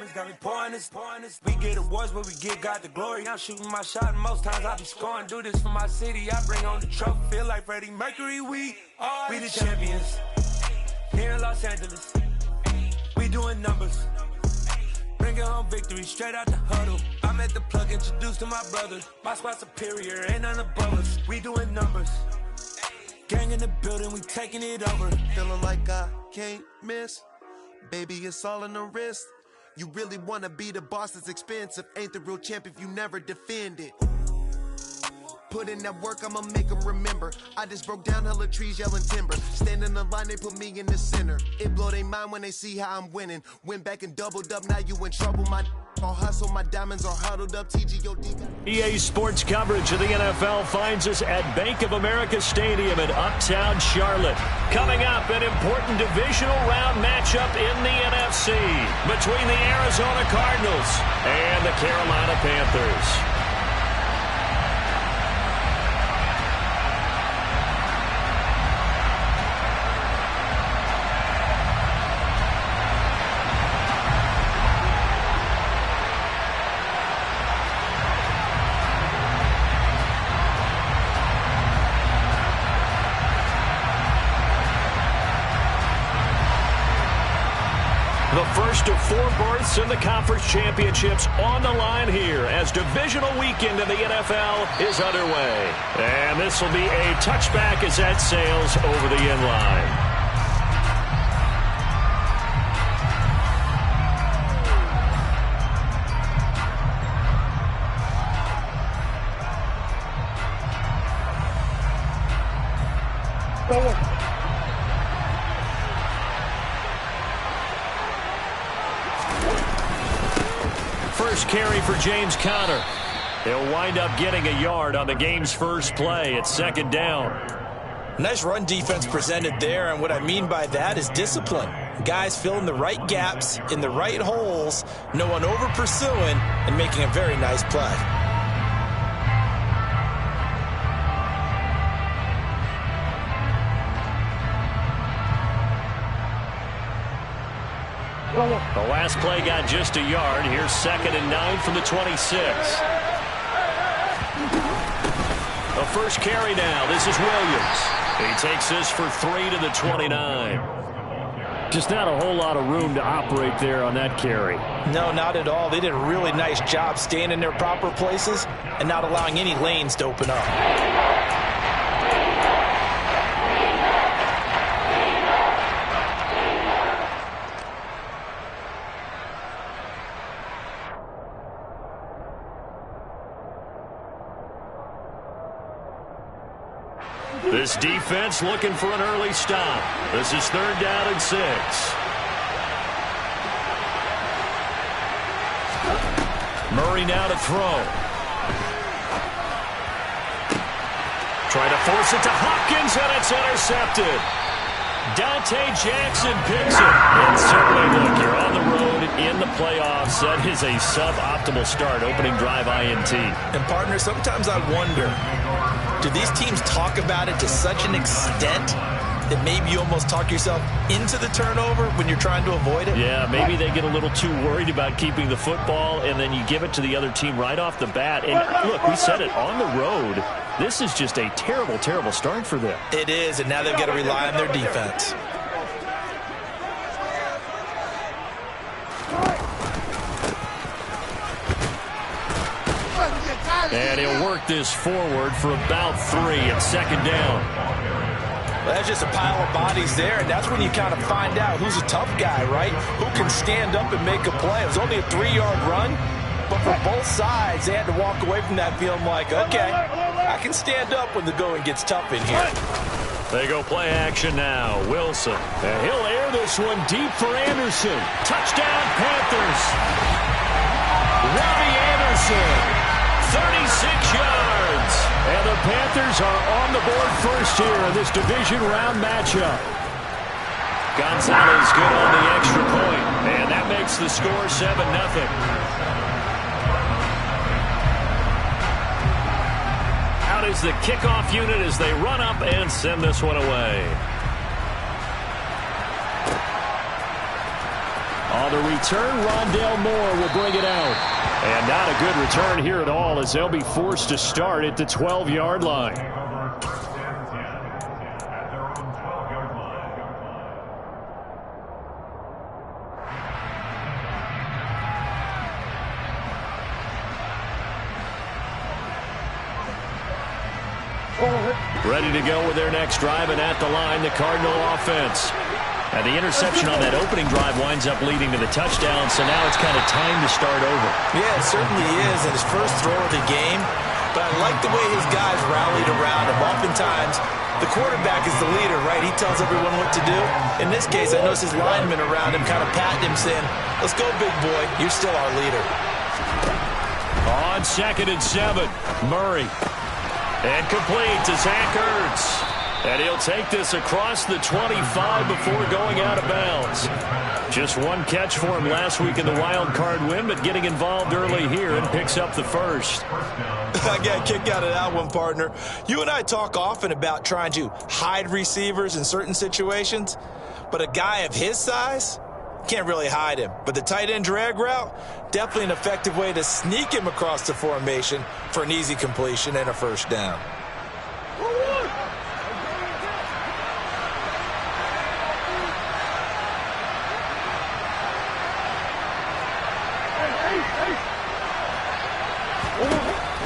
moments got me pouring this. We get awards, but we got the glory. I'm shooting my shot, and most times I be scoring. Do this for my city, I bring on the trophy. Feel like Freddie Mercury, we the champions. Here in Los Angeles, we doing numbers. Bringing home victory straight out the huddle. I'm at the plug, introduced to my brothers. My squad superior, ain't none above us. We doing numbers. Gang in the building, we taking it over. Feeling like I can't miss. Baby, it's all in the wrist. You really wanna be the boss, it's expensive. Ain't the real champ if you never defend it. Put in that work, I'ma make them remember. I just broke down hella trees, yelling timber. Stand in the line, they put me in the center. It blow their mind when they see how I'm winning. Went back and doubled up, now you in trouble. My all hustle, my diamonds are huddled up. TGOD. EA Sports coverage of the NFL finds us at Bank of America Stadium in Uptown Charlotte. Coming up, an important divisional round matchup in the NFC between the Arizona Cardinals and the Carolina Panthers. The first of 4 berths in the conference championships on the line here as divisional weekend in the NFL is underway. And this will be a touchback as that sails over the end line. First carry for James Conner. He'll wind up getting a yard on the game's first play. It's second down. Nice run defense presented there, and what I mean by that is discipline. Guys filling the right gaps in the right holes, no one over pursuing, and making a very nice play. The last play got just a yard. Here's 2nd and 9 from the 26. The first carry now. This is Williams. He takes this for 3 to the 29. Just not a whole lot of room to operate there on that carry. No, not at all. They did a really nice job staying in their proper places and not allowing any lanes to open up. This defense looking for an early stop. This is 3rd down and 6. Murray now to throw. Try to force it to Hopkins, and it's intercepted. Dante Jackson picks it. And certainly, look, you're on the road in the playoffs. That is a suboptimal start, opening drive INT. And, partner, sometimes I wonder, do these teams talk about it to such an extent that maybe you almost talk yourself into the turnover when you're trying to avoid it? Yeah, maybe they get a little too worried about keeping the football, and then you give it to the other team right off the bat. And, look, we said it, on the road, this is just a terrible, terrible start for them. It is, and now they've got to rely on their defense. And he'll work this forward for about 3 at 2nd down. Well, that's just a pile of bodies there, and that's when you kind of find out who's a tough guy, right? Who can stand up and make a play. It was only a 3-yard run, but for both sides, they had to walk away from that feeling like, okay, I can stand up when the going gets tough in here. They go play action now. Wilson. And he'll air this one deep for Anderson. Touchdown, Panthers. Robbie Anderson. 36 yards. And the Panthers are on the board first here in this division round matchup. Gonzalez good on the extra point. And that makes the score 7-0. Out is the kickoff unit as they run up and send this one away. On the return, Rondale Moore will bring it out. And not a good return here at all, as they'll be forced to start at the 12-yard line. Ready to go with their next drive, and at the line, the Cardinal offense. And the interception on that opening drive winds up leading to the touchdown, so now it's kind of time to start over. Yeah, it certainly is, and his first throw of the game. But I like the way his guys rallied around him. Oftentimes, the quarterback is the leader, right? He tells everyone what to do. In this case, I noticed his linemen around him kind of patting him, saying, let's go, big boy. You're still our leader. On 2nd and 7, Murray. And complete to Zach Ertz. And he'll take this across the 25 before going out of bounds. Just one catch for him last week in the wild card win, but getting involved early here and picks up the first. I got a kick out of that one, partner. You and I talk often about trying to hide receivers in certain situations, but a guy of his size can't really hide him. But the tight end drag route, definitely an effective way to sneak him across the formation for an easy completion and a first down.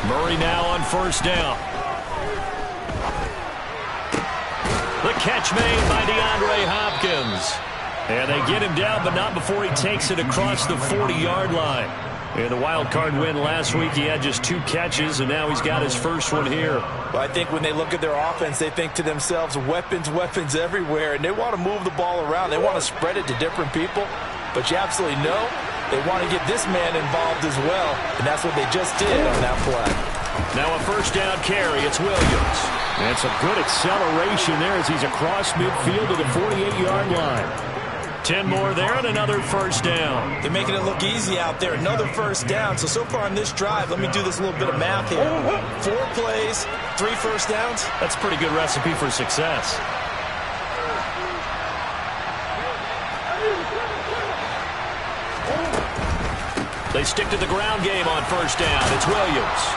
Murray now on first down. The catch made by DeAndre Hopkins. And they get him down, but not before he takes it across the 40-yard line. In the wild card win last week, he had just 2 catches, and now he's got his first one here. Well, I think when they look at their offense, they think to themselves, weapons, weapons everywhere, and they want to move the ball around. They want to spread it to different people, but you absolutely know they want to get this man involved as well, and that's what they just did on that play. Now a first down carry. It's Williams. And some good acceleration there as he's across midfield to the 48-yard line. 10 more there and another first down. They're making it look easy out there. Another first down. So far on this drive, let me do this little bit of math here. 4 plays, 3 first downs. That's a pretty good recipe for success. They stick to the ground game on first down. It's Williams.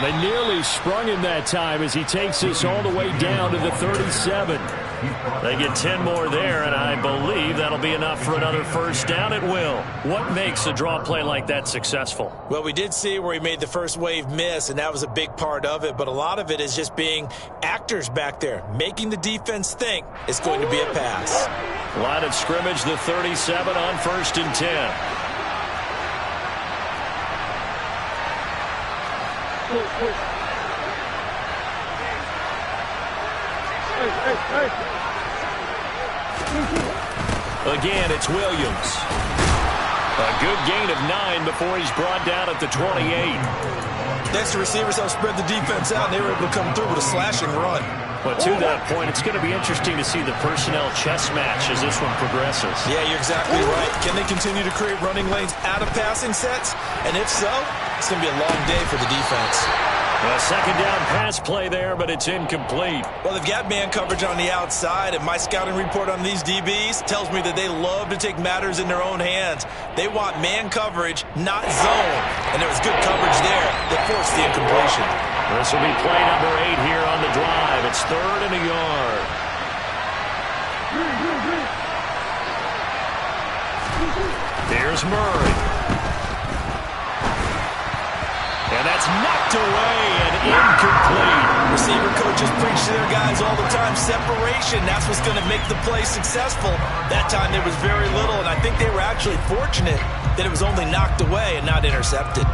They nearly sprung him that time as he takes this all the way down to the 37. They get 10 more there, and I believe that'll be enough for another first down at will. What makes a draw play like that successful? Well, we did see where he made the first wave miss, and that was a big part of it, but a lot of it is just being actors back there, making the defense think it's going to be a pass. Line of scrimmage, the 37 on 1st and 10. Again, it's Williams. A good gain of 9 before he's brought down at the 28. Next, the receivers help spread the defense out, and they were able to come through with a slashing run. But to that point, it's going to be interesting to see the personnel chess match as this one progresses. Yeah, you're exactly right. Can they continue to create running lanes out of passing sets? And if so, it's going to be a long day for the defense. A second down pass play there, but it's incomplete. Well, they've got man coverage on the outside, and my scouting report on these DBs tells me that they love to take matters in their own hands. They want man coverage, not zone. And there was good coverage there that forced the incompletion. This will be play number 8 here on the drive. It's 3rd and a yard. Here's Murray. And that's knocked away and incomplete. Receiver coaches preach to their guys all the time. Separation, that's what's going to make the play successful. That time there was very little, and I think they were actually fortunate that it was only knocked away and not intercepted.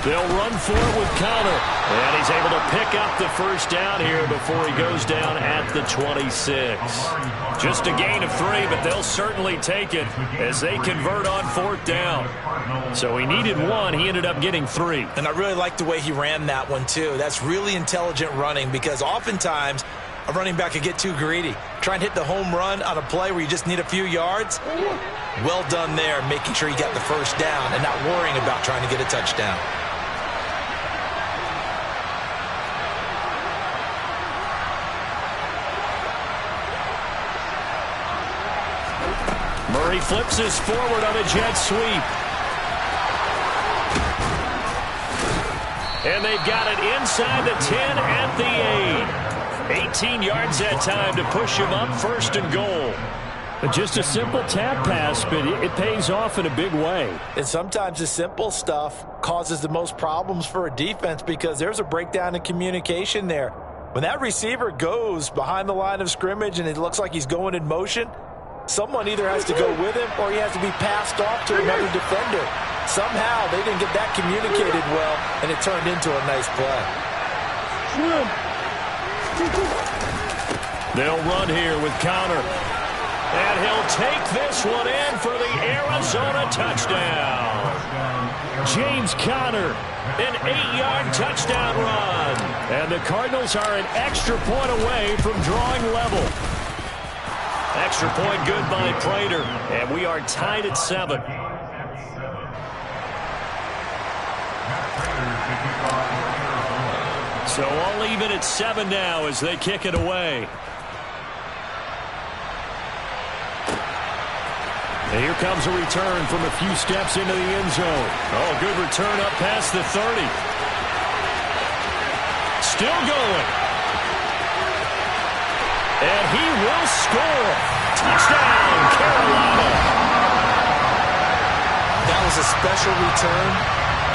They'll run for it with Connor. And he's able to pick up the first down here before he goes down at the 26. Just a gain of 3, but they'll certainly take it as they convert on 4th down. So he needed 1. He ended up getting 3. And I really like the way he ran that one, too. That's really intelligent running because oftentimes a running back could get too greedy. Try and hit the home run on a play where you just need a few yards. Well done there, making sure he got the first down and not worrying about trying to get a touchdown. Murray flips this forward on a jet sweep. And they've got it inside the 10 at the 8. 18 yards that time to push him up 1st and goal. Just a simple tap pass, but it pays off in a big way. And sometimes the simple stuff causes the most problems for a defense because there's a breakdown in communication there. When that receiver goes behind the line of scrimmage and it looks like he's going in motion, someone either has to go with him or he has to be passed off to another defender. Somehow they didn't get that communicated well, and it turned into a nice play. They'll run here with Conner. And he'll take this one in for the Arizona touchdown. James Conner, an 8-yard touchdown run. And the Cardinals are an extra point away from drawing level. Extra point good by Prater. And we are tied at 7. So all even at 7 now as they kick it away. And here comes a return from a few steps into the end zone. Oh, good return up past the 30. Still going. And he will score. Touchdown, Carolina. That was a special return,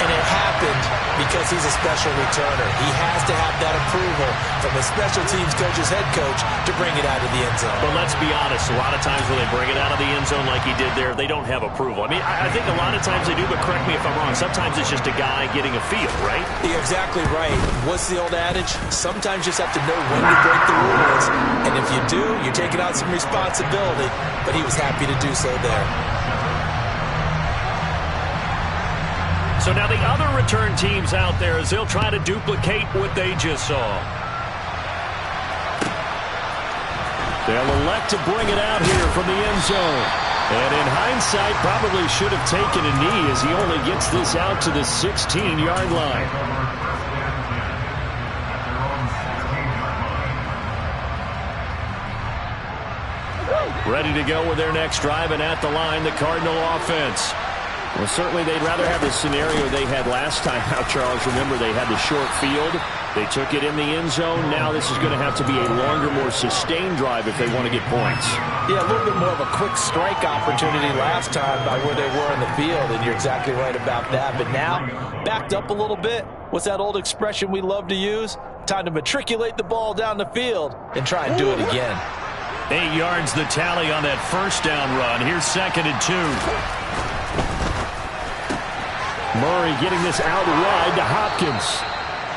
and it happened because he's a special returner. He has to have that approval from the special teams coach's head coach to bring it out of the end zone. But let's be honest, a lot of times when they bring it out of the end zone like he did there, they don't have approval. I mean, I think a lot of times they do, but correct me if I'm wrong. Sometimes it's just a guy getting a feel, right? You're exactly right. What's the old adage? Sometimes you just have to know when to break the rules. And if you do, you're taking out some responsibility. But he was happy to do so there. So now the other return teams out there as they'll try to duplicate what they just saw. They'll elect to bring it out here from the end zone. And in hindsight, probably should have taken a knee as he only gets this out to the 16-yard line. Ready to go with their next drive, and at the line, the Cardinal offense. Well, certainly they'd rather have the scenario they had last time out, Charles. Remember, they had the short field. They took it in the end zone. Now this is going to have to be a longer, more sustained drive if they want to get points. Yeah, a little bit more of a quick strike opportunity last time by where they were in the field, and you're exactly right about that. But now, backed up a little bit. What's that old expression we love to use? Time to matriculate the ball down the field and try and do it again. 8 yards the tally on that first down run. Here's 2nd and 2. Murray getting this out wide to Hopkins.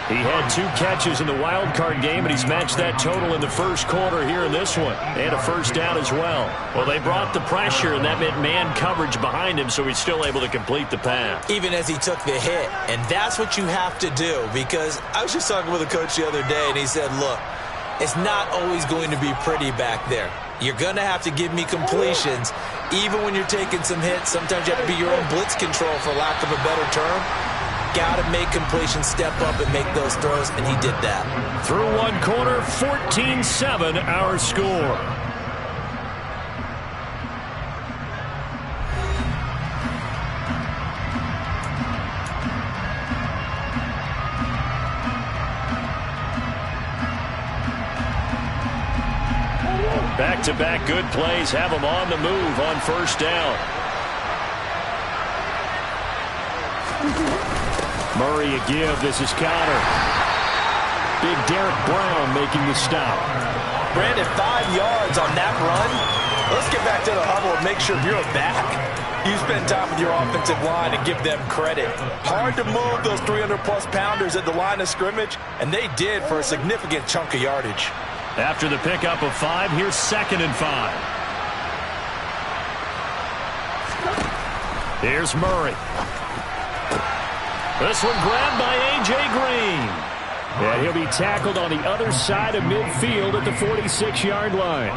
He had 2 catches in the wild card game, and he's matched that total in the first quarter here in this one. And a first down as well. Well, they brought the pressure, and that meant man coverage behind him, so he's still able to complete the pass. Even as he took the hit. And that's what you have to do, because I was just talking with a coach the other day, and he said, look, it's not always going to be pretty back there. You're going to have to give me completions. Even when you're taking some hits, sometimes you have to be your own blitz control, for lack of a better term. Got to make completions, step up and make those throws, and he did that. Through one quarter, 14-7 our score. Back-to-back good plays have them on the move on first down. Murray a give. This is Conner. Big Derek Brown making the stop. Brandon, 5 yards on that run. Let's get back to the huddle and make sure you're back. You spend time with your offensive line and give them credit. Hard to move those 300-plus pounders at the line of scrimmage, and they did for a significant chunk of yardage. After the pickup of 5, here's 2nd and 5. Here's Murray. This one grabbed by A.J. Green. And he'll be tackled on the other side of midfield at the 46-yard line.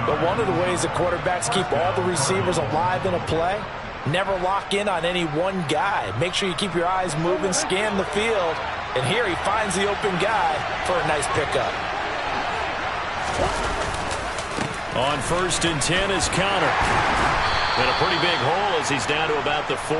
But one of the ways that quarterbacks keep all the receivers alive in a play, never lock in on any one guy. Make sure you keep your eyes moving, scan the field. And here he finds the open guy for a nice pickup. On 1st and 10 is Conner. And a pretty big hole as he's down to about the 40.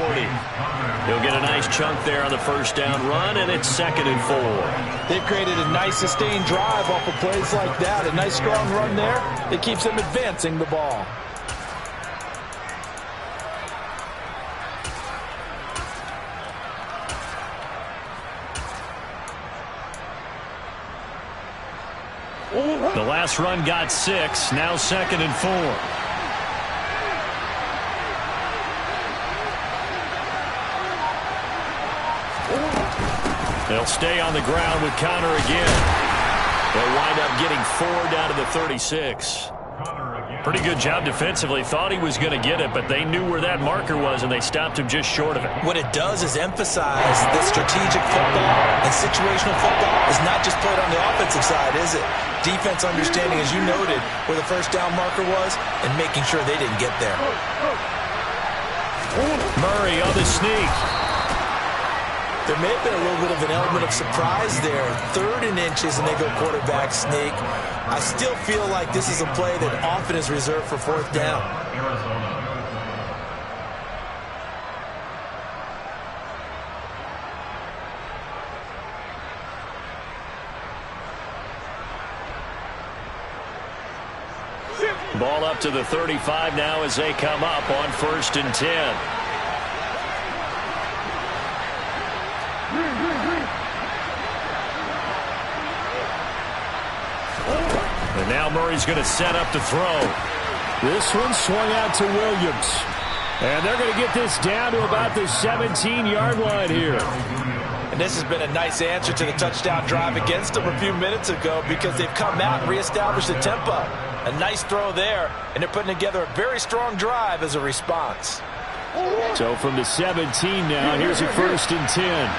He'll get a nice chunk there on the first down run, and it's 2nd and 4. They've created a nice sustained drive off of plays like that. A nice strong run there that keeps them advancing the ball. The last run got 6, now 2nd and 4. They'll stay on the ground with Conner again. They'll wind up getting 4 down to the 36. Pretty good job defensively. Thought he was going to get it, but they knew where that marker was, and they stopped him just short of it. What it does is emphasize that strategic football and situational football is not just played on the offensive side, is it? Defense understanding, as you noted, where the first down marker was and making sure they didn't get there. Murray on the sneak. There may have been a little bit of an element of surprise there. 3rd and inches, and they go quarterback sneak. I still feel like this is a play that often is reserved for 4th down. Ball up to the 35 now as they come up on 1st and 10. And now Murray's going to set up to throw. This one swung out to Williams. And they're going to get this down to about the 17-yard line here. And this has been a nice answer to the touchdown drive against them a few minutes ago because they've come out and reestablished the tempo. A nice throw there, and they're putting together a very strong drive as a response. So from the 17 now, here's a 1st and 10.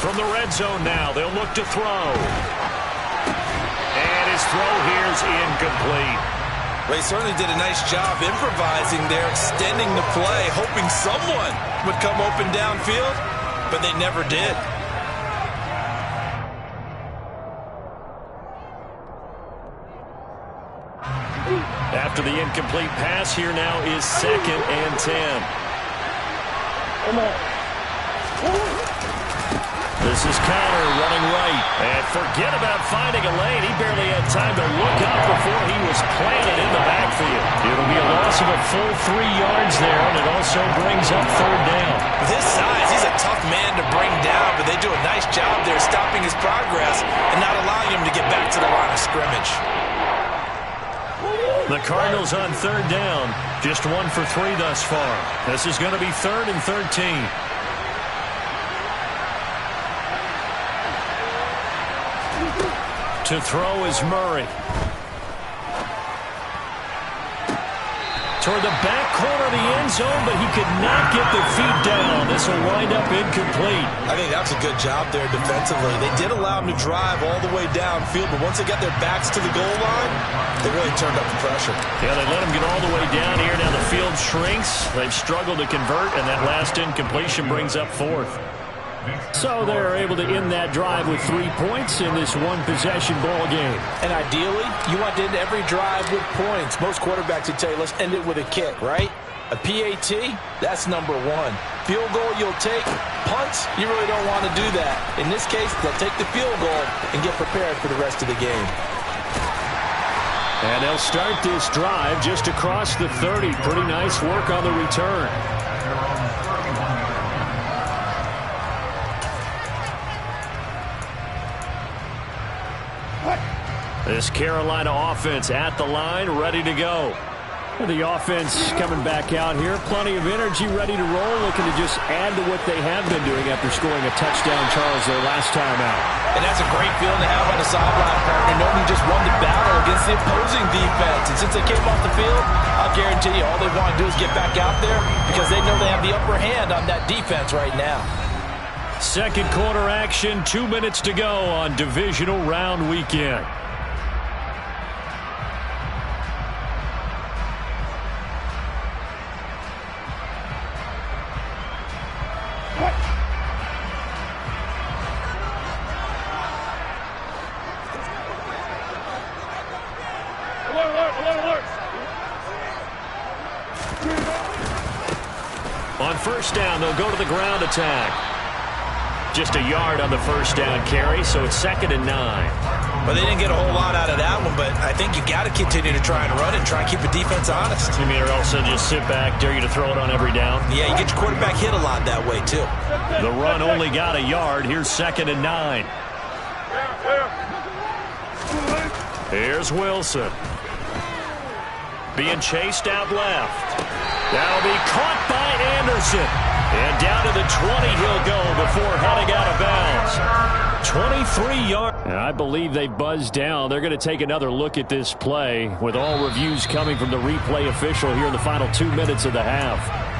From the red zone now, they'll look to throw. And his throw here is incomplete. Well, he certainly did a nice job improvising there, extending the play, hoping someone would come open downfield, but they never did. After the incomplete pass, here now is 2nd and 10. This is Conner running right. And forget about finding a lane. He barely had time to look up before he was planted in the backfield. It'll be a loss of a full 3 yards there, and it also brings up 3rd down. With his size, he's a tough man to bring down, but they do a nice job there stopping his progress and not allowing him to get back to the line of scrimmage. The Cardinals on 3rd down, just 1 for 3 thus far. This is going to be 3rd and 13. To throw is Murray. Toward the back corner of the end zone, but he could not get the feet down. This will wind up incomplete. I think that's a good job there defensively. They did allow him to drive all the way downfield, but once they got their backs to the goal line, they really turned up the pressure. Yeah, they let him get all the way down here. Now the field shrinks. They've struggled to convert, and that last incompletion brings up 4th. So they're able to end that drive with 3 points in this one-possession ball game. And ideally, you want to end every drive with points. Most quarterbacks would tell you, let's end it with a kick, right? A PAT, that's number 1. Field goal you'll take. Punts, you really don't want to do that. In this case, they'll take the field goal and get prepared for the rest of the game. And they'll start this drive just across the 30. Pretty nice work on the return. This Carolina offense at the line, ready to go. The offense coming back out here. Plenty of energy, ready to roll, looking to just add to what they have been doing after scoring a touchdown, Charles, their last time out. And that's a great feeling to have on the sideline, partner, knowing you just won the battle against the opposing defense. And since they came off the field, I'll guarantee you all they want to do is get back out there because they know they have the upper hand on that defense right now. Second quarter action, 2 minutes to go on divisional round weekend. first down, they'll go to the ground attack. Just a yard on the first down carry, so it's 2nd and 9. Well, they didn't get a whole lot out of that one, but I think you got to continue to try and run and try and keep the defense honest. You mean, or else they'll just sit back, dare you to throw it on every down? Yeah, you get your quarterback hit a lot that way, too. The run only got a yard. Here's 2nd and 9. Here's Wilson. Being chased out left. That'll be caught by Anderson. And down to the 20 he'll go before heading out of bounds. 23 yards. I believe they buzzed down. They're going to take another look at this play with all reviews coming from the replay official here in the final 2 minutes of the half.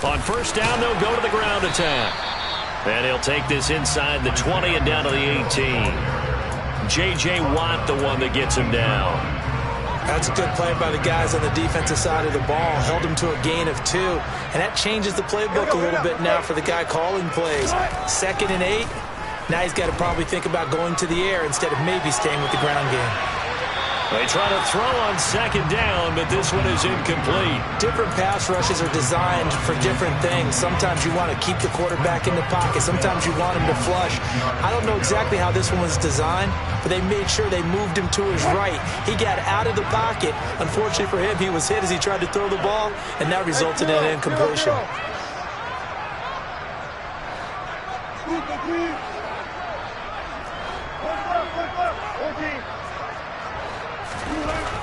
On first down, they'll go to the ground attack. And he'll take this inside the 20 and down to the 18. J.J. Watt, the one that gets him down. That's a good play by the guys on the defensive side of the ball. Held him to a gain of 2. And that changes the playbook a little bit now for the guy calling plays. 2nd and 8. Now he's got to probably think about going to the air instead of maybe staying with the ground game. They try to throw on 2nd down, but this one is incomplete. Different pass rushes are designed for different things. Sometimes you want to keep the quarterback in the pocket. Sometimes you want him to flush. I don't know exactly how this one was designed, but they made sure they moved him to his right. He got out of the pocket. Unfortunately for him, he was hit as he tried to throw the ball, and that resulted in an incompletion.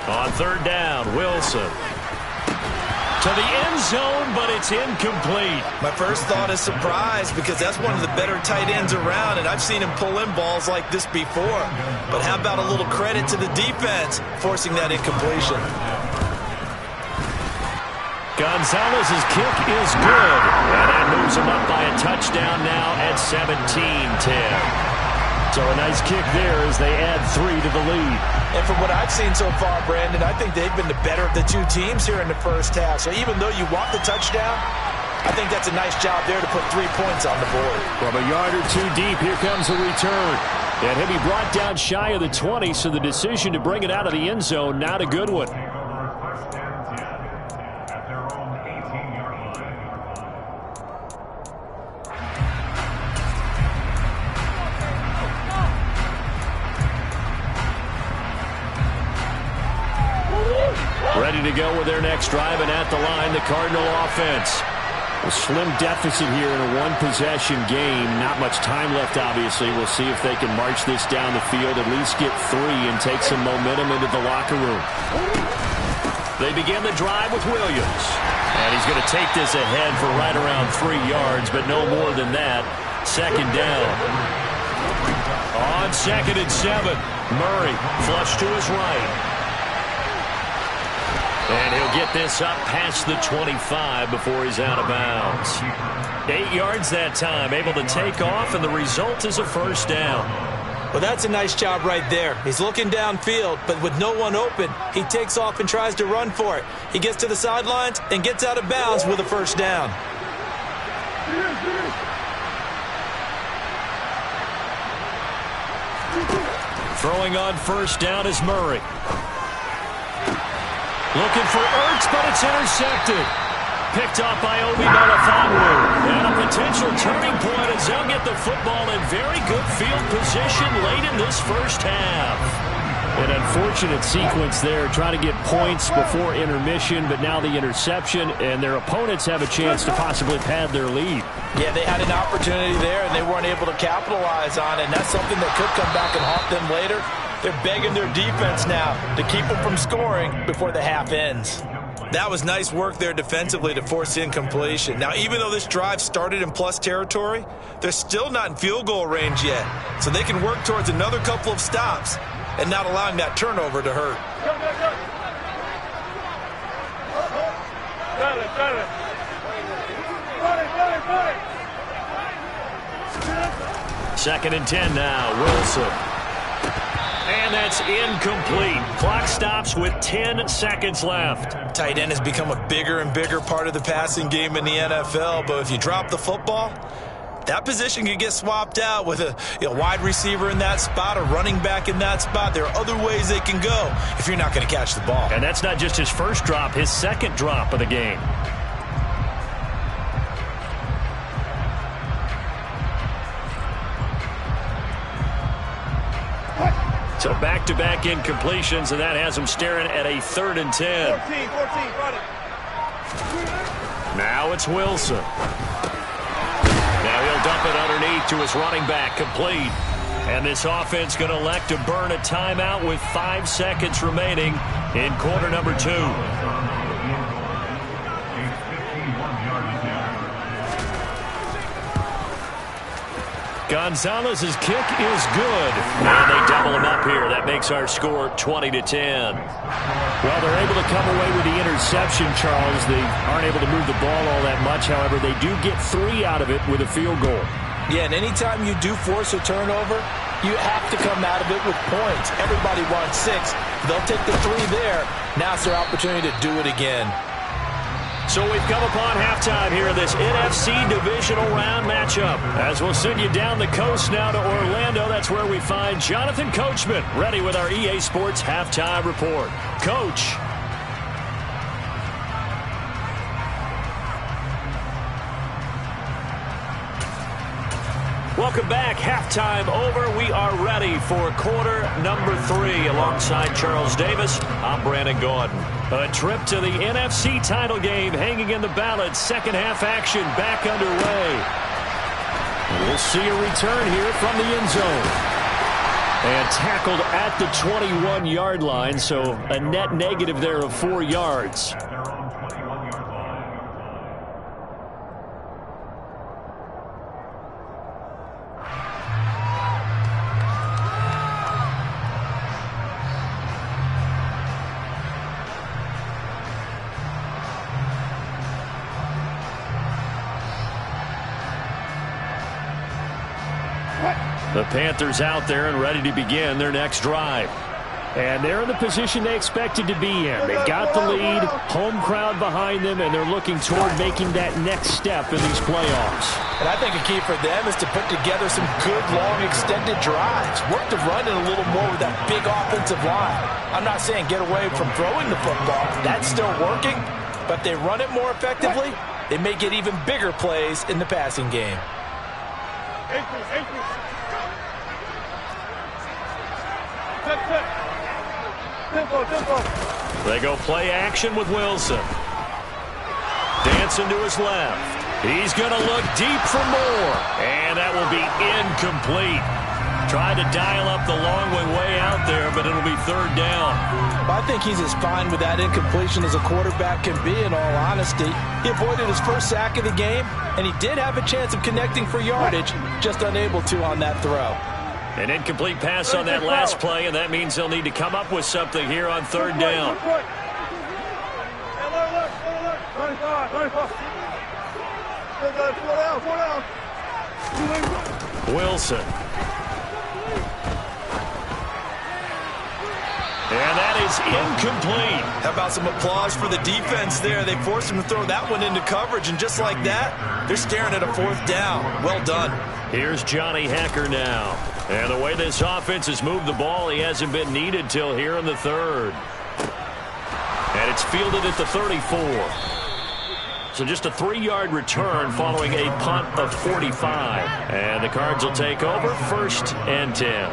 On 3rd down, Wilson. To the end zone, but it's incomplete. My first thought is surprise because that's one of the better tight ends around, and I've seen him pull in balls like this before. But how about a little credit to the defense forcing that incompletion? Gonzalez's kick is good, and that moves him up by a touchdown now at 17-10. So a nice kick there as they add 3 to the lead. And from what I've seen so far, Brandon, I think they've been the better of the two teams here in the first half. So even though you want the touchdown, I think that's a nice job there to put 3 points on the board. From a yard or 2 deep, here comes a return. And he'll be brought down shy of the 20, so the decision to bring it out of the end zone, not a good one. Ready to go with their next drive, and at the line, the Cardinal offense. A slim deficit here in a one-possession game. Not much time left, obviously. We'll see if they can march this down the field, at least get 3, and take some momentum into the locker room. They begin the drive with Williams. And he's going to take this ahead for right around 3 yards, but no more than that. 2nd down. On 2nd and 7, Murray flush to his right. And he'll get this up past the 25 before he's out of bounds. 8 yards that time, able to take off, and the result is a first down. Well, that's a nice job right there. He's looking downfield, but with no one open, he takes off and tries to run for it. He gets to the sidelines and gets out of bounds with a first down. Throwing on first down is Murray. Looking for Ertz, but it's intercepted. Picked off by Obi Melifonwu. And a potential turning point as they'll get the football in very good field position late in this first half. An unfortunate sequence there, trying to get points before intermission, but now the interception, and their opponents have a chance to possibly pad their lead. Yeah, they had an opportunity there, and they weren't able to capitalize on it, and that's something that could come back and haunt them later. They're begging their defense now to keep them from scoring before the half ends. That was nice work there defensively to force incompletion. Now, even though this drive started in plus territory, they're still not in field goal range yet, so they can work towards another couple of stops and not allowing that turnover to hurt. 2nd and 10 now. Wilson. And that's incomplete. Clock stops with 10 seconds left. Tight end has become a bigger and bigger part of the passing game in the NFL, but if you drop the football, that position can get swapped out with a wide receiver in that spot, a running back in that spot. There are other ways they can go if you're not going to catch the ball. And that's not just his first drop, his second drop of the game. So back-to-back incompletions, and that has him staring at a 3rd and 10. 14, got it. Now it's Wilson. Now he'll dump it underneath to his running back, complete. And this offense going to elect to burn a timeout with 5 seconds remaining in quarter number 2. Gonzalez's kick is good, and they double him up here. That makes our score 20-10. Well, they're able to come away with the interception, Charles. They aren't able to move the ball all that much. However, they do get 3 out of it with a field goal. Yeah, and anytime you do force a turnover, you have to come out of it with points. Everybody wants 6. They'll take the 3 there. Now it's their opportunity to do it again. So we've come upon halftime here in this NFC divisional round matchup. As we'll send you down the coast now to Orlando, that's where we find Jonathan Coachman, ready with our EA Sports halftime report. Coach. Welcome back. Halftime over. We are ready for quarter number 3. Alongside Charles Davis, I'm Brandon Gordon. A trip to the NFC title game hanging in the balance. Second half action back underway. We'll see a return here from the end zone. And tackled at the 21-yard line, so a net negative there of 4 yards. The Panthers out there and ready to begin their next drive. And they're in the position they expected to be in. They've got the lead, home crowd behind them, and they're looking toward making that next step in these playoffs. And I think a key for them is to put together some good, long, extended drives. Work the run in a little more with that big offensive line. I'm not saying get away from throwing the football. That's still working. But they run it more effectively, they may get even bigger plays in the passing game. They go play action with Wilson. Dancing to his left. He's going to look deep for more. And that will be incomplete. Tried to dial up the long way out there, but it'll be 3rd down. I think he's as fine with that incompletion as a quarterback can be, in all honesty. He avoided his first sack of the game, and he did have a chance of connecting for yardage, just unable to on that throw. An incomplete pass on that last play, and that means they'll need to come up with something here on 3rd down. Wilson. And that is incomplete. How about some applause for the defense there? They forced him to throw that one into coverage, and just like that, they're staring at a 4th down. Well done. Here's Johnny Hekker now. And the way this offense has moved the ball, he hasn't been needed till here in the 3rd. And it's fielded at the 34. So just a 3-yard return following a punt of 45. And the Cards will take over 1st and 10.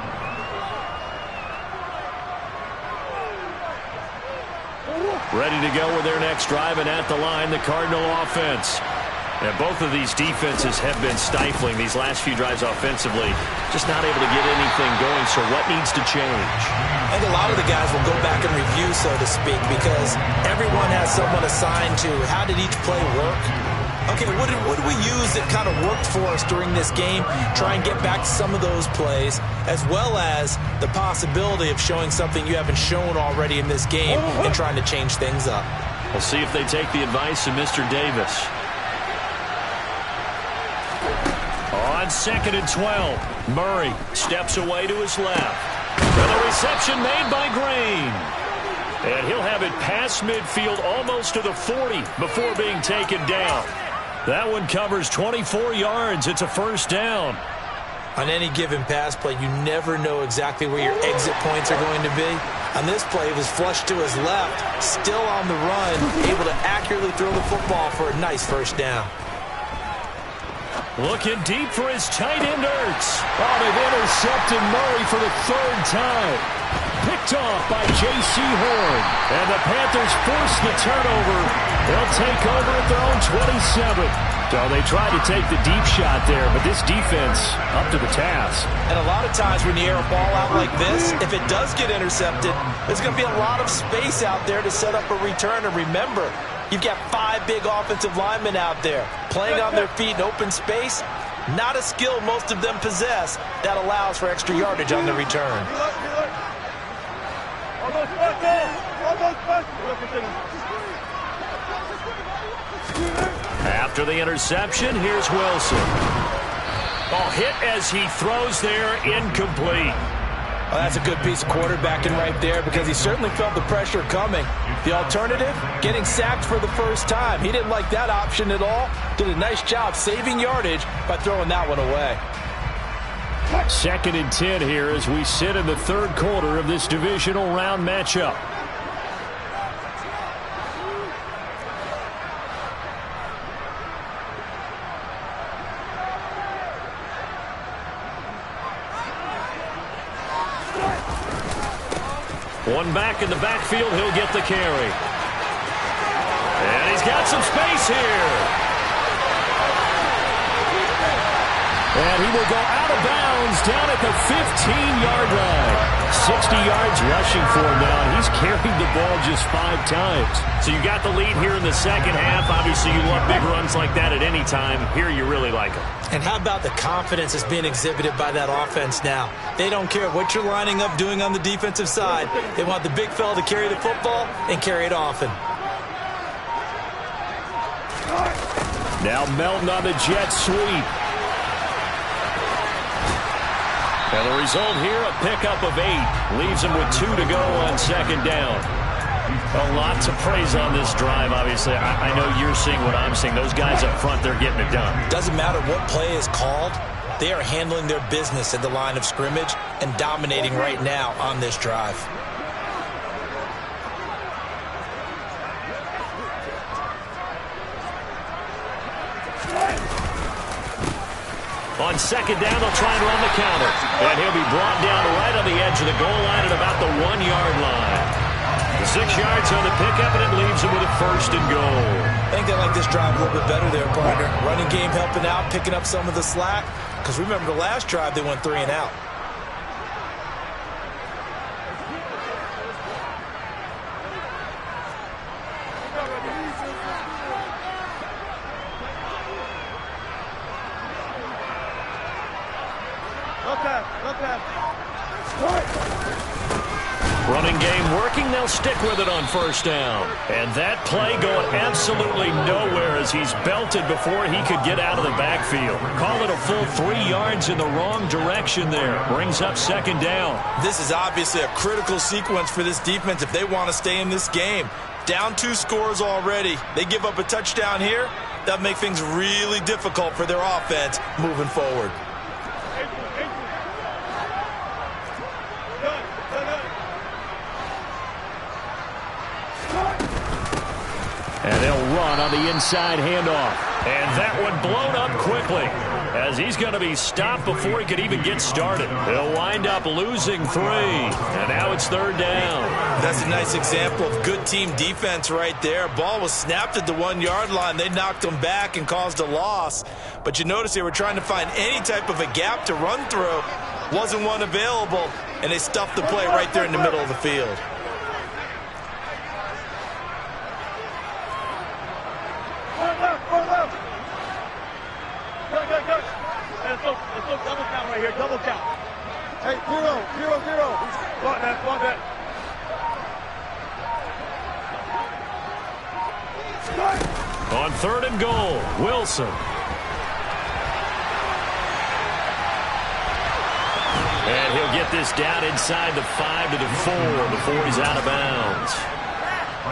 Ready to go with their next drive, and at the line, the Cardinal offense. And both of these defenses have been stifling these last few drives offensively. Just not able to get anything going, so what needs to change? I think a lot of the guys will go back and review, so to speak, because everyone has someone assigned to how did each play work. Okay, what did we use that kind of worked for us during this game? Try and get back to some of those plays, as well as the possibility of showing something you haven't shown already in this game and trying to change things up. We'll see if they take the advice of Mr. Davis. On on 2nd and 12. Murray steps away to his left. And the reception made by Green. And he'll have it past midfield almost to the 40 before being taken down. That one covers 24 yards. It's a first down. On any given pass play, you never know exactly where your exit points are going to be. On this play, it was flushed to his left, still on the run, able to accurately throw the football for a nice first down. Looking deep for his tight end, Ertz. Oh, they've intercepted Murray for the 3rd time. Picked off by J.C. Horn. And the Panthers force the turnover. They'll take over at their own 27. So they tried to take the deep shot there, but this defense up to the task. And a lot of times when you air a ball out like this, if it does get intercepted, there's going to be a lot of space out there to set up a return. And remember, you've got 5 big offensive linemen out there playing on their feet in open space. Not a skill most of them possess that allows for extra yardage on the return. After the interception, here's Wilson. Ball hit as he throws there, incomplete. Well, that's a good piece of quarterbacking right there because he certainly felt the pressure coming. The alternative, getting sacked for the first time. He didn't like that option at all. Did a nice job saving yardage by throwing that one away. 2nd and 10 here as we sit in the 3rd quarter of this divisional round matchup. One back in the backfield, he'll get the carry. And he's got some space here. And he will go out of bounds down at the 15-yard line. 60 yards rushing for him now, and he's carried the ball just 5 times. So you got the lead here in the second half. Obviously, you love big runs like that at any time. Here, you really like them. And how about the confidence that's being exhibited by that offense now? They don't care what you're lining up doing on the defensive side. They want the big fella to carry the football and carry it often. Now Melton on the jet sweep. And the result here, a pickup of 8. Leaves him with 2 to go on 2nd down. A lot to praise on this drive, obviously. I know you're seeing what I'm seeing. Those guys up front, they're getting it done. Doesn't matter what play is called. They are handling their business at the line of scrimmage and dominating right now on this drive. On 2nd down, they'll try and run the counter. And he'll be brought down right on the edge of the goal line at about the 1-yard line. The 6 yards on the pickup, and it leaves him with a 1st and goal. I think they like this drive a little bit better there, partner. Running game helping out, picking up some of the slack. Because remember, the last drive, they went 3 and out. Running game working, they'll stick with it on 1st down. And that play going absolutely nowhere as he's belted before he could get out of the backfield. Call it a full 3 yards in the wrong direction there. Brings up 2nd down. This is obviously a critical sequence for this defense if they want to stay in this game. Down 2 scores already. They give up a touchdown here. That'll make things really difficult for their offense moving forward. And they'll run on the inside handoff. And that one blown up quickly as he's going to be stopped before he could even get started. He'll wind up losing 3. And now it's 3rd down. That's a nice example of good team defense right there. Ball was snapped at the 1-yard line. They knocked him back and caused a loss. But you notice they were trying to find any type of a gap to run through. Wasn't one available. And they stuffed the play right there in the middle of the field. Double count. Hey, 0-0-0. Block that, block that. On 3rd and goal, Wilson. get this down inside the 5 to the 4 before he's out of bounds.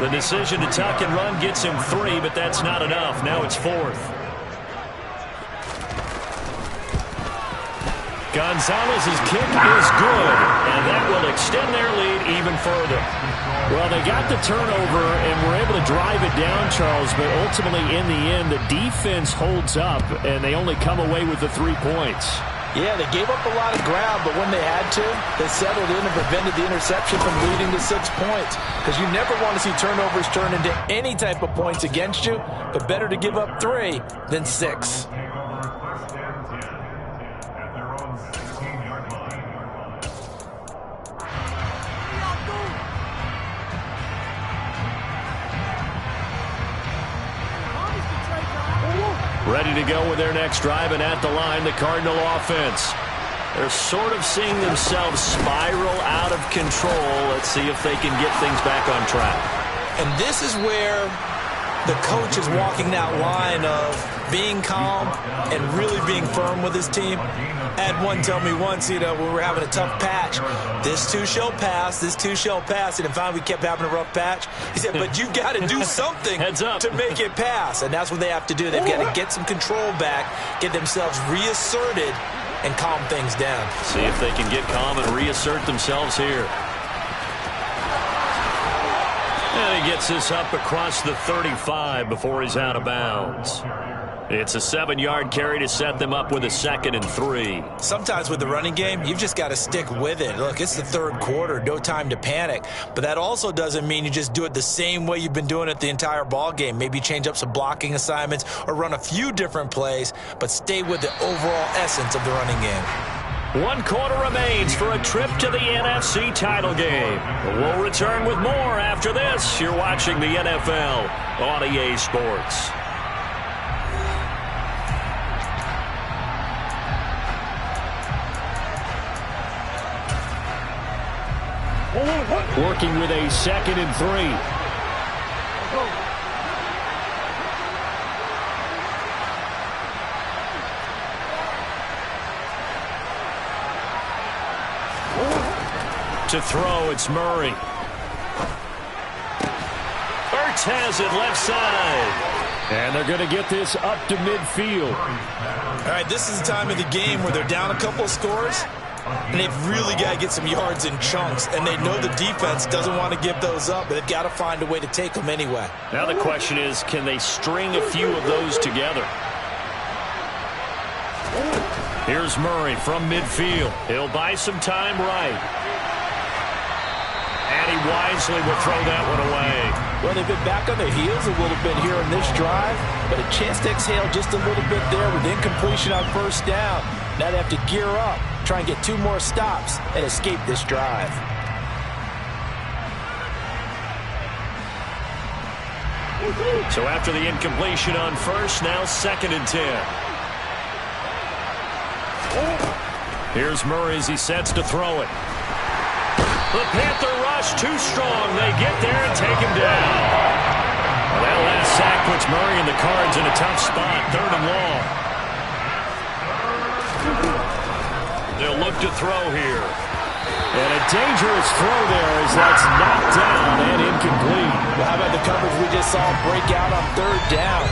The decision to tuck and run gets him 3, but that's not enough. Now it's 4th. Gonzalez's kick is good, and that will extend their lead even further. Well, they got the turnover and were able to drive it down, Charles, but ultimately in the end, the defense holds up, and they only come away with the 3 points. Yeah, they gave up a lot of ground, but when they had to, they settled in and prevented the interception from leading to 6 points. Because you never want to see turnovers turn into any type of points against you, but better to give up 3 than 6. Ready to go with their next drive, and at the line, the Cardinal offense. They're sort of seeing themselves spiral out of control. Let's see if they can get things back on track. And this is where the coach is walking that line of being calm and really being firm with his team. I had one tell me once, when we were having a tough patch, this too shall pass, this too shall pass. And finally we kept having a rough patch. He said, but you've got to do something to make it pass. And that's what they have to do. They've got to get some control back, get themselves reasserted, and calm things down. See if they can get calm and reassert themselves here. And he gets this up across the 35 before he's out of bounds. It's a 7-yard carry to set them up with a 2nd and 3. Sometimes with the running game, you've just got to stick with it. Look, it's the 3rd quarter, no time to panic. But that also doesn't mean you just do it the same way you've been doing it the entire ball game. Maybe change up some blocking assignments or run a few different plays, but stay with the overall essence of the running game. 1 quarter remains for a trip to the NFC title game. We'll return with more after this. You're watching the NFL on EA Sports. Working with a 2nd and 3. To throw, it's Murray. Ertz has it left side. And they're going to get this up to midfield. All right, this is the time of the game where they're down a couple of scores, and they've really got to get some yards in chunks, and they know the defense doesn't want to give those up, but they've got to find a way to take them anyway. Now the question is, can they string a few of those together? Here's Murray from midfield. He'll buy some time right. And he wisely will throw that one away. Well, they've been back on their heels a little bit here in this drive, but a chance to exhale just a little bit there with incompletion on 1st down. Now they have to gear up, try and get 2 more stops, and escape this drive. So after the incompletion on 1st, now 2nd and 10. Here's Murray as he sets to throw it. The Panther rush too strong. They get there and take him down. Well, that last sack puts Murray and the Cards in a tough spot. 3rd and long. They'll look to throw here. And a dangerous throw there as that's knocked down and incomplete. Well, how about the coverage we just saw break out on 3rd down?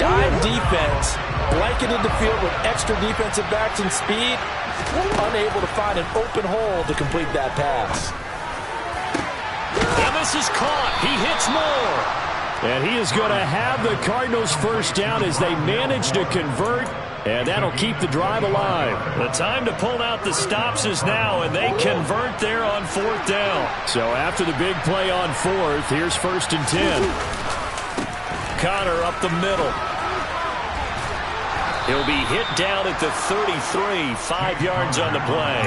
Dime defense, blanketed the field with extra defensive backs and speed, unable to find an open hole to complete that pass. And this is caught. He hits more. And he is going to have the Cardinals' 1st down as they manage to convert. And that'll keep the drive alive. The time to pull out the stops is now, and they convert there on 4th down. So after the big play on 4th, here's 1st and 10. Connor up the middle. He'll be hit down at the 33, 5 yards on the play.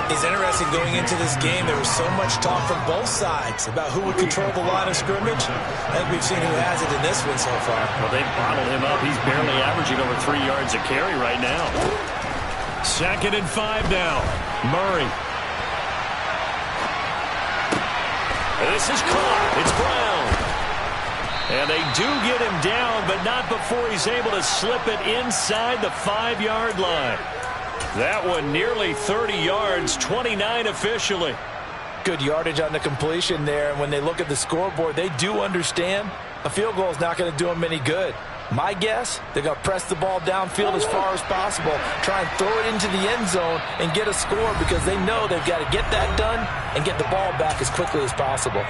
It's interesting going into this game. There was so much talk from both sides about who would control the line of scrimmage. I think we've seen who has it in this one so far. Well, they've bottled him up. He's barely averaging over 3 yards a carry right now. 2nd and 5 now. Murray. This is caught. It's Brown. And they do get him down, but not before he's able to slip it inside the 5-yard line. That one nearly 30 yards, 29 officially. Good yardage on the completion there. And when they look at the scoreboard, they do understand a field goal is not going to do them any good. My guess, they're going to press the ball downfield as far as possible, try and throw it into the end zone and get a score because they know they've got to get that done and get the ball back as quickly as possible.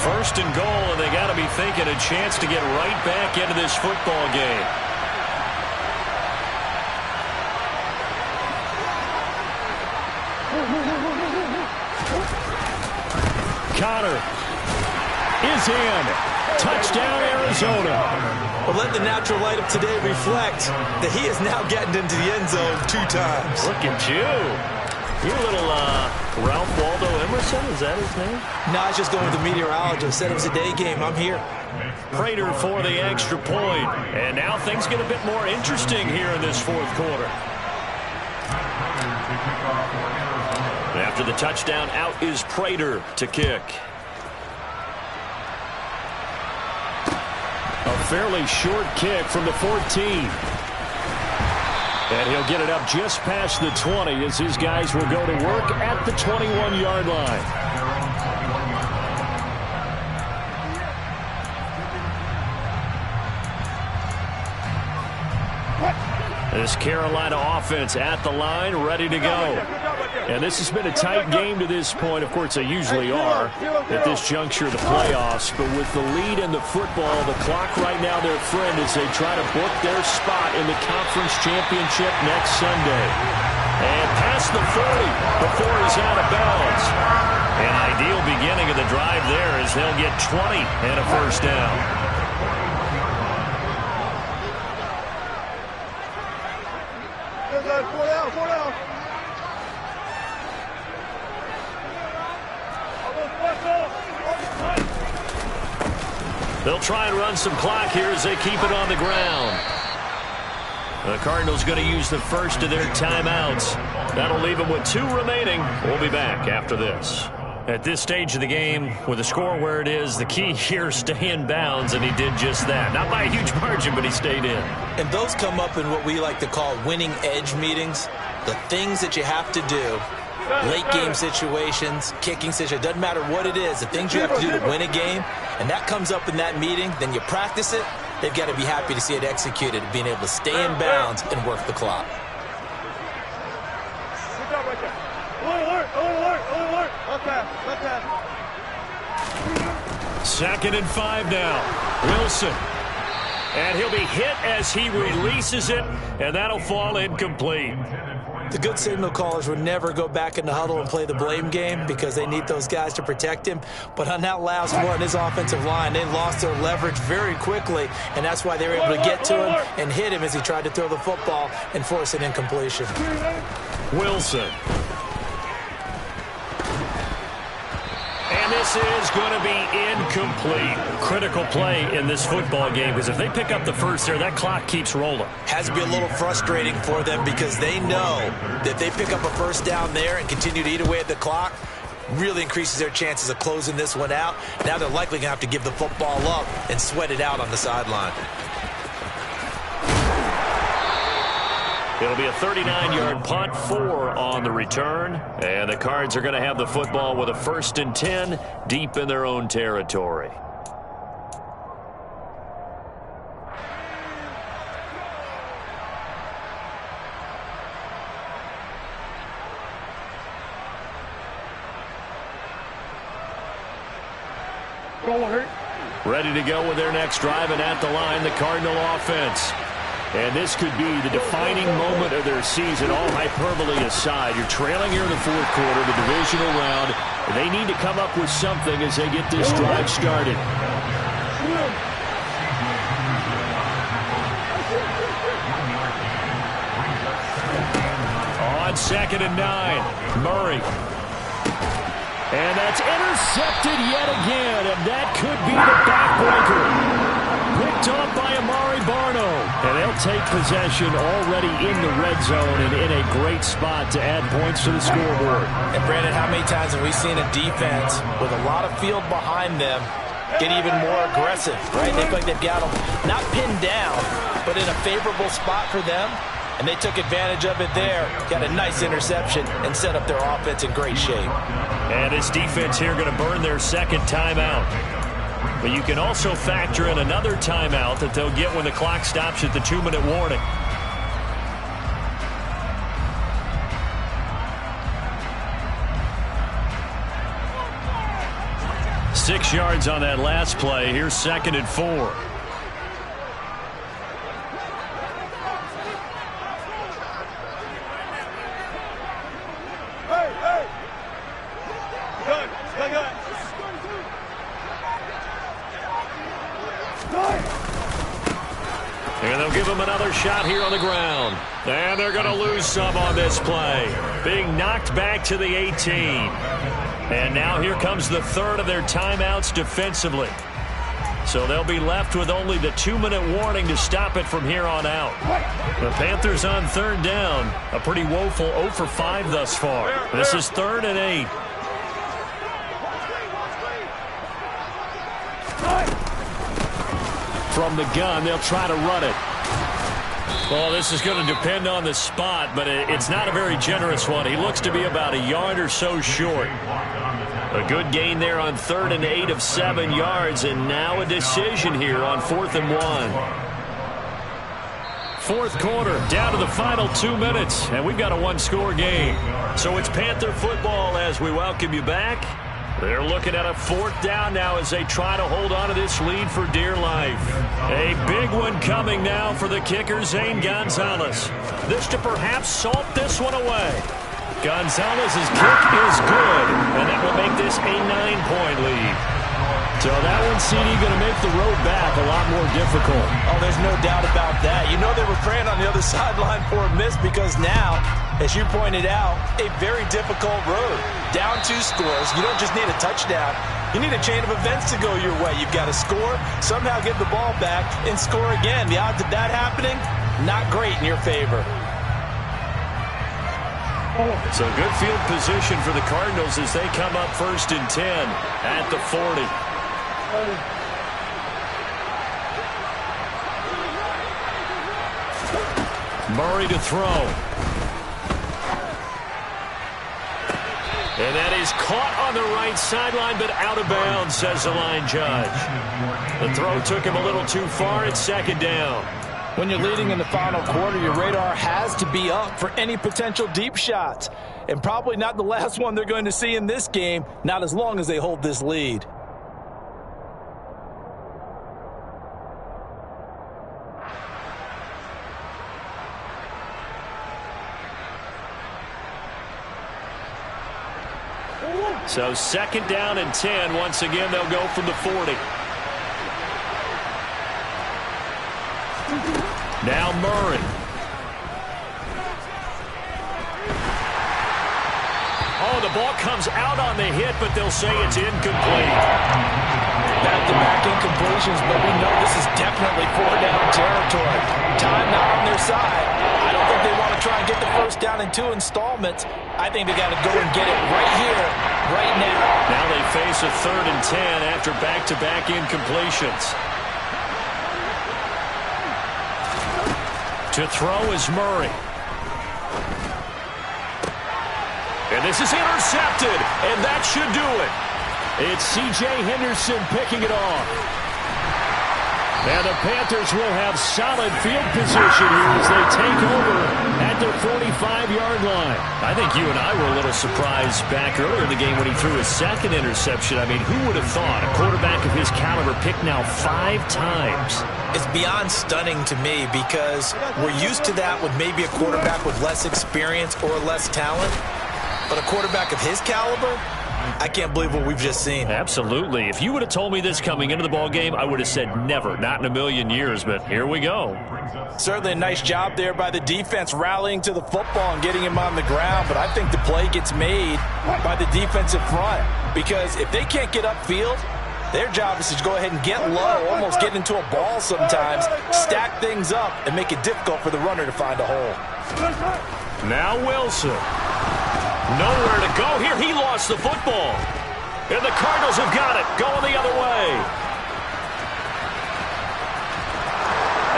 First and goal, and they got to be thinking a chance to get right back into this football game. Connor is in. Touchdown, Arizona. But let the natural light of today reflect that he is now getting into the end zone 2 times. Look at you. You're a little Ralph Waldo Emerson, is that his name? No, I was just going with the meteorologist. Said it was a day game. I'm here. Prater for the extra point. And now things get a bit more interesting here in this fourth quarter. After the touchdown, out is Prater to kick. A fairly short kick from the 14. And he'll get it up just past the 20 as his guys will go to work at the 21-yard line. This Carolina offense at the line, ready to go. And this has been a tight game to this point. Of course, they usually are at this juncture of the playoffs. But with the lead in the football, the clock right now their friend as they try to book their spot in the conference championship next Sunday. And past the 40 before he's out of bounds. An ideal beginning of the drive there as they'll get 20 and a first down. They'll try and run some clock here as they keep it on the ground. The Cardinals going to use the first of their timeouts. That'll leave them with 2 remaining. We'll be back after this. At this stage of the game, with the score where it is, the key here is stay in bounds, and he did just that. Not by a huge margin, but he stayed in. And those come up in what we like to call winning edge meetings. The things that you have to do. Late game situations, kicking situations, doesn't matter what it is, the things you have to do to win a game, and that comes up in that meeting, then you practice it, they've got to be happy to see it executed, being able to stay in bounds and work the clock. Second and 5 now. Wilson. And he'll be hit as he releases it, and that'll fall incomplete. The good signal callers would never go back in the huddle and play the blame game because they need those guys to protect him. But on that last one, his offensive line, they lost their leverage very quickly, and that's why they were able to get to him and hit him as he tried to throw the football and force an incompletion. Wilson. And this is going to be incomplete. Critical play in this football game because if they pick up the first there, that clock keeps rolling. Has to be a little frustrating for them because they know that if they pick up a first down there and continue to eat away at the clock, really increases their chances of closing this one out. Now they're likely going to have to give the football up and sweat it out on the sideline. It'll be a 39-yard punt, 4 on the return. And the Cards are going to have the football with a 1st and 10 deep in their own territory. Ready to go with their next drive, and at the line, the Cardinal offense. And this could be the defining moment of their season, all hyperbole aside. You're trailing here in the fourth quarter, the divisional round. They need to come up with something as they get this drive started. On 2nd and 9, Murray. And that's intercepted yet again, and that could be the backbreaker. Picked off by Amari Barno. And they'll take possession already in the red zone and in a great spot to add points to the scoreboard. And Brandon, how many times have we seen a defense with a lot of field behind them get even more aggressive, right? They feel like they've got them not pinned down, but in a favorable spot for them. and they took advantage of it there. Got a nice interception and set up their offense in great shape. And this defense here going to burn their second timeout. But you can also factor in another timeout that they'll get when the clock stops at the 2-minute warning. Six yards on that last play. Here's 2nd and 4. And they'll give him another shot here on the ground. And they're going to lose some on this play. Being knocked back to the 18. And now here comes the third of their timeouts defensively. So they'll be left with only the 2-minute warning to stop it from here on out. The Panthers on 3rd down. A pretty woeful 0 for 5 thus far. This is 3rd and 8. From the gun, they'll try to run it. Well, this is going to depend on the spot, but it's not a very generous one. He looks to be about a yard or so short. A good gain there on 3rd and 8 of 7 yards, and now a decision here on 4th and 1. Fourth quarter, down to the final 2 minutes, and we've got a one-score game. So it's Panther football as we welcome you back. They're looking at a 4th down now as they try to hold on to this lead for dear life. A big one coming now for the kicker, Zane Gonzalez. This to perhaps salt this one away. Gonzalez's kick is good, and that will make this a 9-point lead. So that one, CD, going to make the road back a lot more difficult. Oh, there's no doubt about that. You know they were praying on the other sideline for a miss because now, as you pointed out, a very difficult road. Down 2 scores. You don't just need a touchdown. You need a chain of events to go your way. You've got to score, somehow get the ball back, and score again. The odds of that happening, not great in your favor. So good field position for the Cardinals as they come up 1st and 10 at the 40. Murray to throw. And that is caught on the right sideline, but out of bounds, says the line judge. The throw took him a little too far. It's 2nd down. When you're leading in the final quarter, your radar has to be up for any potential deep shots. And probably not the last one they're going to see in this game, not as long as they hold this lead. So 2nd down and 10. Once again, they'll go from the 40. Now Murray. Oh, the ball comes out on the hit, but they'll say it's incomplete. Back-to-back incompletions, but we know this is definitely 4-down territory. Time not on their side. I don't think they want to try and get the 1st down in 2 installments. I think they got to go and get it right here, right now. Now they face a 3rd and 10 after back-to-back incompletions. To throw is Murray. And this is intercepted, and that should do it. It's C.J. Henderson picking it off. And the Panthers will have solid field position here as they take over at their 45-yard line. I think you and I were a little surprised back earlier in the game when he threw his 2nd interception. I mean, who would have thought a quarterback of his caliber picked now 5 times? It's beyond stunning to me because we're used to that with maybe a quarterback with less experience or less talent. But a quarterback of his caliber, I can't believe what we've just seen. Absolutely. If you would have told me this coming into the ball game, I would have said never, not in a million years, but here we go. Certainly a nice job there by the defense rallying to the football and getting him on the ground, but I think the play gets made by the defensive front because if they can't get upfield, their job is to go ahead and get low, almost get into a ball sometimes, stack things up, and make it difficult for the runner to find a hole. Now Wilson. Nowhere to go here. He lost the football. And the Cardinals have got it. Going the other way.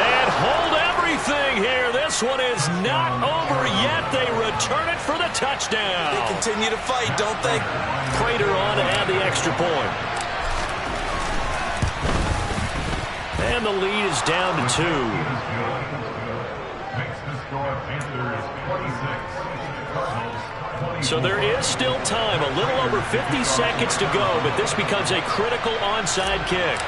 And hold everything. thing here. This one is not over yet. They return it for the touchdown. They continue to fight, don't they? Prater on to add the extra point. And the lead is down to 2. So there is still time, a little over 50 seconds to go, but this becomes a critical onside kick.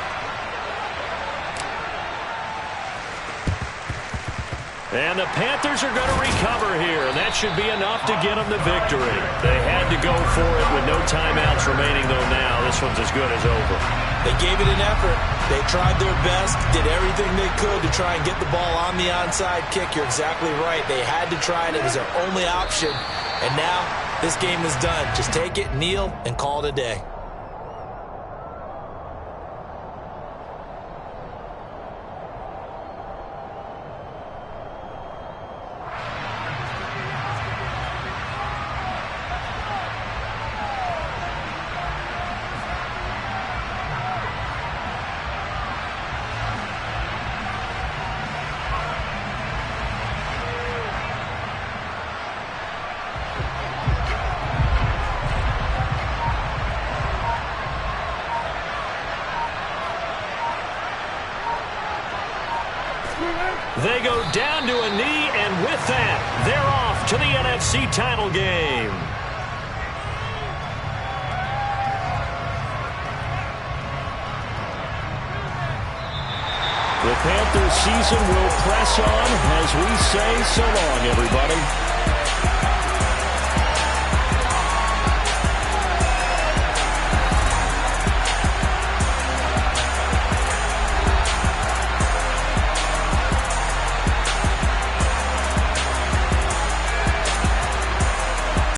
And the Panthers are going to recover here, and that should be enough to get them the victory. They had to go for it with no timeouts remaining, though now this one's as good as over. They gave it an effort. They tried their best, did everything they could to try and get the ball on the onside kick. You're exactly right. They had to try it. It was their only option. And now this game is done. Just take it, kneel, and call it a day. They go down to a knee, and with that, they're off to the NFC title game. The Panthers season will press on as we say so long, everybody.